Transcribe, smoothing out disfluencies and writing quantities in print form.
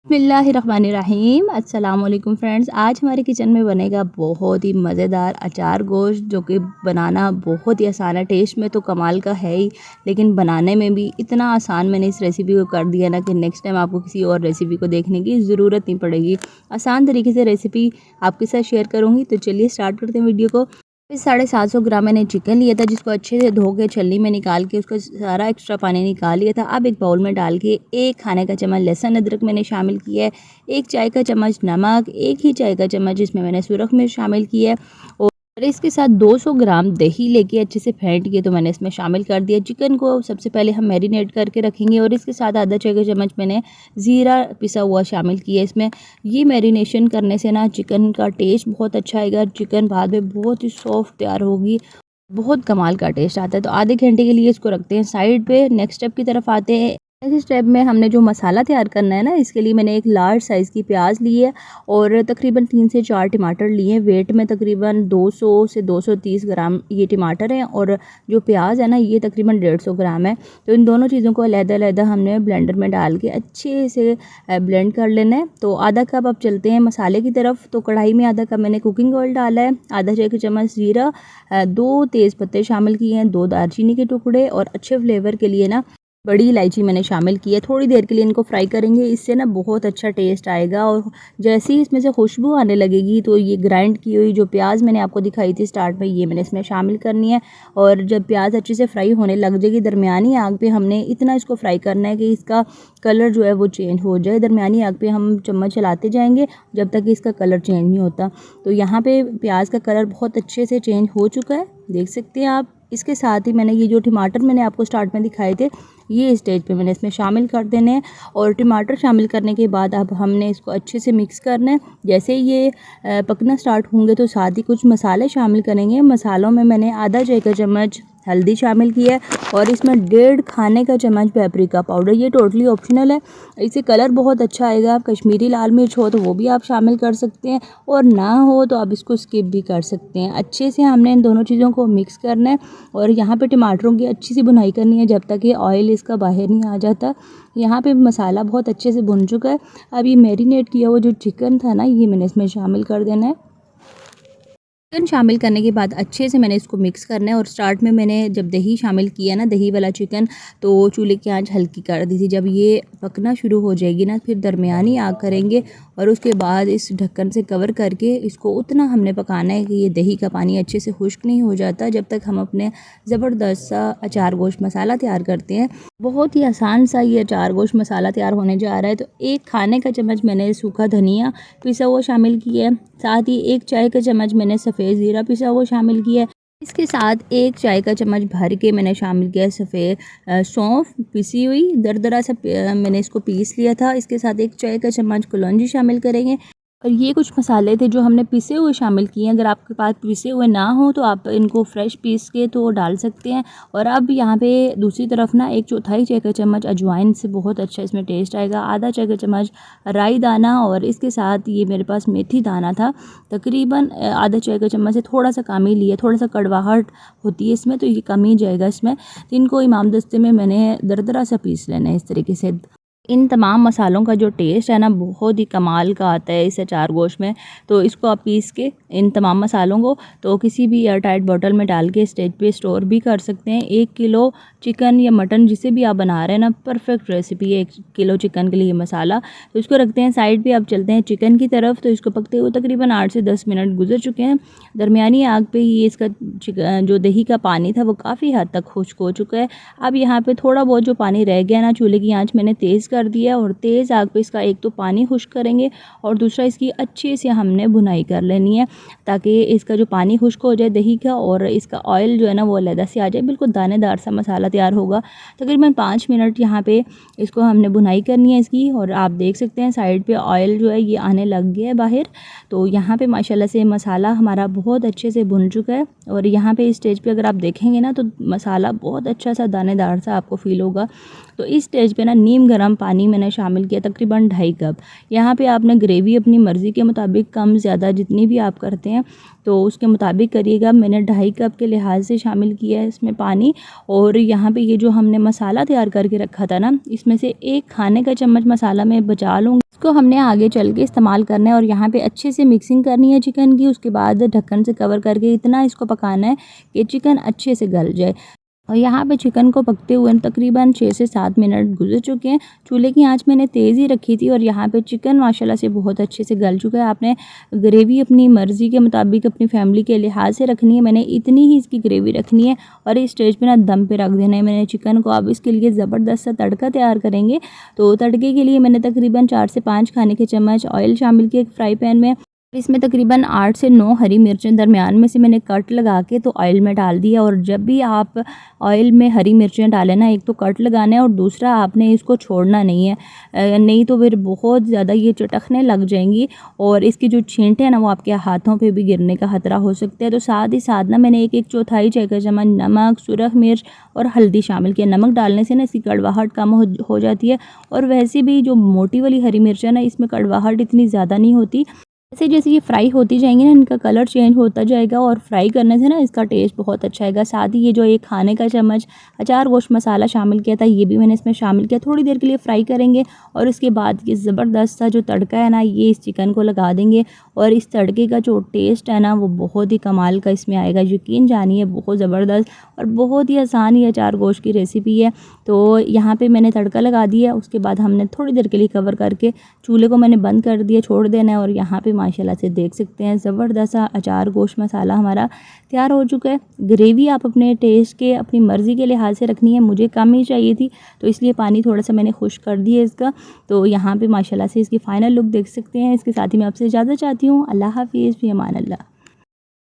बिस्मिल्लाहिर्रहमानिर्रहीम अस्सलाम वालेकुम फ्रेंड्स। आज हमारे किचन में बनेगा बहुत ही मज़ेदार अचार गोश्त, जो कि बनाना बहुत ही आसान है। टेस्ट में तो कमाल का है ही, लेकिन बनाने में भी इतना आसान मैंने इस रेसिपी को कर दिया ना कि नेक्स्ट टाइम आपको किसी और रेसिपी को देखने की ज़रूरत नहीं पड़ेगी। आसान तरीके से रेसिपी आपके साथ शेयर करूँगी। तो चलिए स्टार्ट करते हैं वीडियो को। फिर 750 ग्राम मैंने चिकन लिया था, जिसको अच्छे से धो के छलनी में निकाल के उसका सारा एक्स्ट्रा पानी निकाल लिया था। अब एक बाउल में डाल के 1 खाने का चम्मच लहसुन अदरक मैंने शामिल किया है, 1 चाय का चम्मच नमक, 1 ही चाय का चम्मच इसमें मैंने सुरख मिर्च शामिल की है और इसके साथ 200 ग्राम दही लेके अच्छे से फेंट के तो मैंने इसमें शामिल कर दिया। चिकन को सबसे पहले हम मैरिनेट करके रखेंगे और इसके साथ आधा चाय का चम्मच मैंने ज़ीरा पिसा हुआ शामिल किया इसमें। ये मैरिनेशन करने से ना चिकन का टेस्ट बहुत अच्छा आएगा, चिकन बाद में बहुत ही सॉफ्ट तैयार होगी, बहुत कमाल का टेस्ट आता है। तो आधे घंटे के लिए इसको रखते हैं साइड पे। नेक्स्ट स्टेप की तरफ आते हैं। नेक्स्ट स्टेप में हमने जो मसाला तैयार करना है ना, इसके लिए मैंने एक लार्ज साइज़ की प्याज ली है और तकरीबन 3 से 4 टमाटर लिए हैं। वेट में तकरीबन 200 से 230 ग्राम ये टमाटर हैं और जो प्याज है ना, ये तकरीबन 150 ग्राम है। तो इन दोनों चीज़ों को अलग-अलग हमने ब्लेंडर में डाल के अच्छे से ब्लेंड कर लेना है। तो आधा कप अब चलते हैं मसाले की तरफ। तो कढ़ाई में आधा कप मैंने कुकिंग ऑयल डाला है, आधा चाय का चम्मच ज़ीरा, 2 तेज़ पत्ते शामिल किए हैं, 2 दालचीनी के टुकड़े और अच्छे फ्लेवर के लिए ना बड़ी इलायची मैंने शामिल की है। थोड़ी देर के लिए इनको फ्राई करेंगे, इससे ना बहुत अच्छा टेस्ट आएगा। और जैसे ही इसमें से खुशबू आने लगेगी तो ये ग्राइंड की हुई जो प्याज मैंने आपको दिखाई थी स्टार्ट में, ये मैंने इसमें शामिल करनी है। और जब प्याज अच्छे से फ्राई होने लग जाएगी, दरमियानी आग पे हमने इतना इसको फ्राई करना है कि इसका कलर जो है वो चेंज हो जाए। दरमियानी आग पे हम चम्मच चलाते जाएंगे जब तक कि इसका कलर चेंज नहीं होता। तो यहाँ पे प्याज का कलर बहुत अच्छे से चेंज हो चुका है, देख सकते हैं आप। इसके साथ ही मैंने ये जो टमाटर मैंने आपको स्टार्ट में दिखाए थे, ये स्टेज पे मैंने इसमें शामिल कर देने हैं। और टमाटर शामिल करने के बाद अब हमने इसको अच्छे से मिक्स करना है। जैसे ही ये पकना स्टार्ट होंगे तो साथ ही कुछ मसाले शामिल करेंगे। मसालों में मैंने आधा चाय का चम्मच हल्दी शामिल की है और इसमें 1.5 खाने का चम्मच पेपरिका पाउडर, ये टोटली ऑप्शनल है। इससे कलर बहुत अच्छा आएगा। कश्मीरी लाल मिर्च हो तो वो भी आप शामिल कर सकते हैं और ना हो तो आप इसको स्किप भी कर सकते हैं। अच्छे से हमने इन दोनों चीज़ों को मिक्स करना है और यहाँ पे टमाटरों की अच्छी सी भुनाई करनी है जब तक ये ऑयल इसका बाहर नहीं आ जाता। यहाँ पे मसाला बहुत अच्छे से भुन चुका है। अब ये मैरिनेट किया हुआ जो चिकन था ना, ये मैंने इसमें शामिल कर देना है। चिकन शामिल करने के बाद अच्छे से मैंने इसको मिक्स करना है। और स्टार्ट में मैंने जब दही शामिल किया ना, दही वाला चिकन, तो चूल्हे की आंच हल्की कर दी थी। जब ये पकना शुरू हो जाएगी ना, फिर दरमियानी आग करेंगे और उसके बाद इस ढक्कन से कवर करके इसको उतना हमने पकाना है कि ये दही का पानी अच्छे से खुश्क नहीं हो जाता, जब तक हम अपने ज़बरदस्त सा अचार गोश्त मसाला तैयार करते हैं। बहुत ही आसान सा ये अचार गोश्त मसाला तैयार होने जा रहा है। तो 1 खाने का चम्मच मैंने सूखा धनिया पिसा हुआ शामिल किया है, साथ ही 1 चाय का चम्मच मैंने सफ़ेद ज़ीरा पिसा हुआ शामिल किया है। इसके साथ 1 चाय का चम्मच भर के मैंने शामिल किया सफ़ेद सौंफ पिसी हुई, दरदरा सा मैंने इसको पीस लिया था। इसके साथ 1 चाय का चम्मच कलौंजी शामिल करेंगे। और ये कुछ मसाले थे जो हमने पिसे हुए शामिल किए हैं। अगर आपके पास पिसे हुए ना हो तो आप इनको फ्रेश पीस के तो डाल सकते हैं। और अब यहाँ पे दूसरी तरफ ना 1/4 चाय का चम्मच अजवाइन से बहुत अच्छा इसमें टेस्ट आएगा, आधा चाय का चम्मच राई दाना और इसके साथ ये मेरे पास मेथी दाना था, तकरीबन आधा चाय का चम्मच से थोड़ा सा कम ही लिया। थोड़ा सा कड़वाहट होती है इसमें, तो ये कम ही जाएगा इसमें। तो इनको इमाम दस्ते में मैंने दरदरा सा पीस लेना है इस तरीके से। इन तमाम मसालों का जो टेस्ट है ना, बहुत ही कमाल का आता है इस अचार गोश्त में। तो इसको आप पीस के इन तमाम मसालों को तो किसी भी एयर टाइट बॉटल में डाल के स्टेज पे स्टोर भी कर सकते हैं। 1 किलो चिकन या मटन जिसे भी आप बना रहे हैं ना, परफेक्ट रेसिपी है 1 किलो चिकन के लिए मसाला। तो इसको रखते हैं साइड पे। अब चलते हैं चिकन की तरफ। तो इसको पकते हुए तकरीबन 8 से 10 मिनट गुजर चुके हैं। दरमियानी आग पे ये इसका जो दही का पानी था वो काफ़ी हद तक खुश्क हो चुका है। अब यहाँ पे थोड़ा बहुत जो पानी रह गया ना, चूल्हे की आंच मैंने तेज़ कर दिया और तेज़ आग पे इसका एक तो पानी खुश्क करेंगे और दूसरा इसकी अच्छे से हमने भुनाई कर लेनी है, ताकि इसका जो पानी खुश्क हो जाए दही का और इसका ऑयल जो है ना वो अलग से आ जाए। बिल्कुल दानेदार सा मसाला तैयार होगा। तकरीबन 5 मिनट यहाँ पे इसको हमने भुनाई करनी है इसकी। और आप देख सकते हैं साइड पे ऑयल जो है ये आने लग गया है बाहर। तो यहाँ पे माशाल्लाह से मसाला हमारा बहुत अच्छे से भुन चुका है। और यहाँ पे इस स्टेज पे अगर आप देखेंगे ना, तो मसाला बहुत अच्छा सा दानेदार सा आपको फील होगा। तो इस स्टेज पे ना नीम गर्म पानी मैंने शामिल किया तकरीबन 2.5 कप। यहाँ पे आपने ग्रेवी अपनी मर्ज़ी के मुताबिक कम ज़्यादा जितनी भी आप करते हैं तो उसके मुताबिक करिएगा। मैंने 2.5 कप के लिहाज से शामिल किया है इसमें पानी। और यहाँ पे ये जो हमने मसाला तैयार करके रखा था ना, इसमें से 1 खाने का चम्मच मसाला मैं बचा लूँगी। इसको हमने आगे चल के इस्तेमाल करना है और यहाँ पे अच्छे से मिक्सिंग करनी है चिकन की। उसके बाद ढक्कन से कवर करके इतना इसको पकाना है कि चिकन अच्छे से गल जाए। और यहाँ पे चिकन को पकते हुए तकरीबन 6 से 7 मिनट गुजर चुके हैं। चूल्हे की आंच मैंने तेज़ ही रखी थी और यहाँ पे चिकन माशाल्लाह से बहुत अच्छे से गल चुका है। आपने ग्रेवी अपनी मर्ज़ी के मुताबिक अपनी फैमिली के लिहाज से रखनी है। मैंने इतनी ही इसकी ग्रेवी रखनी है और इस स्टेज पे ना दम पे रख देना है मैंने चिकन को। अब इसके लिए ज़बरदस्त सा तड़का तैयार करेंगे। तो तड़के के लिए मैंने तकरीबन 4 से 5 खाने के चम्मच ऑयल शामिल किया एक फ्राई पैन में। इसमें तकरीबन 8 से 9 हरी मिर्चें दरमियान में से मैंने कट लगा के तो ऑयल में डाल दिया। और जब भी आप ऑयल में हरी मिर्चें डालें ना, एक तो कट लगाना है और दूसरा आपने इसको छोड़ना नहीं है, नहीं तो फिर बहुत ज़्यादा ये चटकने लग जाएंगी और इसकी जो छींटे हैं ना वो आपके हाथों पे भी गिरने का खतरा हो सकता है। तो साथ ही साथ ना मैंने 1 चौथाई चाय का चम्मच नमक, सुरख मिर्च और हल्दी शामिल किया। नमक डालने से ना इसकी कड़वाहट कम हो जाती है और वैसे भी जो मोटी वाली हरी मिर्च है ना, इसमें कड़वाहट इतनी ज़्यादा नहीं होती। जैसे जैसे ये फ्राई होती जाएंगी ना, इनका कलर चेंज होता जाएगा और फ्राई करने से ना इसका टेस्ट बहुत अच्छा आएगा। साथ ही ये जो 1 खाने का चम्मच अचार गोश्त मसाला शामिल किया था, ये भी मैंने इसमें शामिल किया। थोड़ी देर के लिए फ्राई करेंगे और उसके बाद ये ज़बरदस्त सा जो तड़का है ना, ये इस चिकन को लगा देंगे और इस तड़के का जो टेस्ट है ना वो बहुत ही कमाल का इसमें आएगा। यकीन जानिए बहुत ज़बरदस्त और बहुत ही आसान ये अचार गोश्त की रेसिपी है। तो यहाँ पे मैंने तड़का लगा दिया। उसके बाद हमने थोड़ी देर के लिए कवर करके चूल्हे को मैंने बंद कर दिया, छोड़ देना है। और यहाँ पे माशाल्लाह से देख सकते हैं ज़बरदस्त सा अचार गोश्त मसाला हमारा तैयार हो चुका है। ग्रेवी आप अपने टेस्ट के अपनी मर्ज़ी के लिहाज से रखनी है। मुझे कम ही चाहिए थी तो इसलिए पानी थोड़ा सा मैंने खुश कर दिया इसका। तो यहाँ पे माशाल्लाह से इसकी फ़ाइनल लुक देख सकते हैं। इसके साथ ही मैं आपसे इजाज़त चाहती हूँ। अल्लाह हाफ़िज़, फ़ी अमान अल्लाह।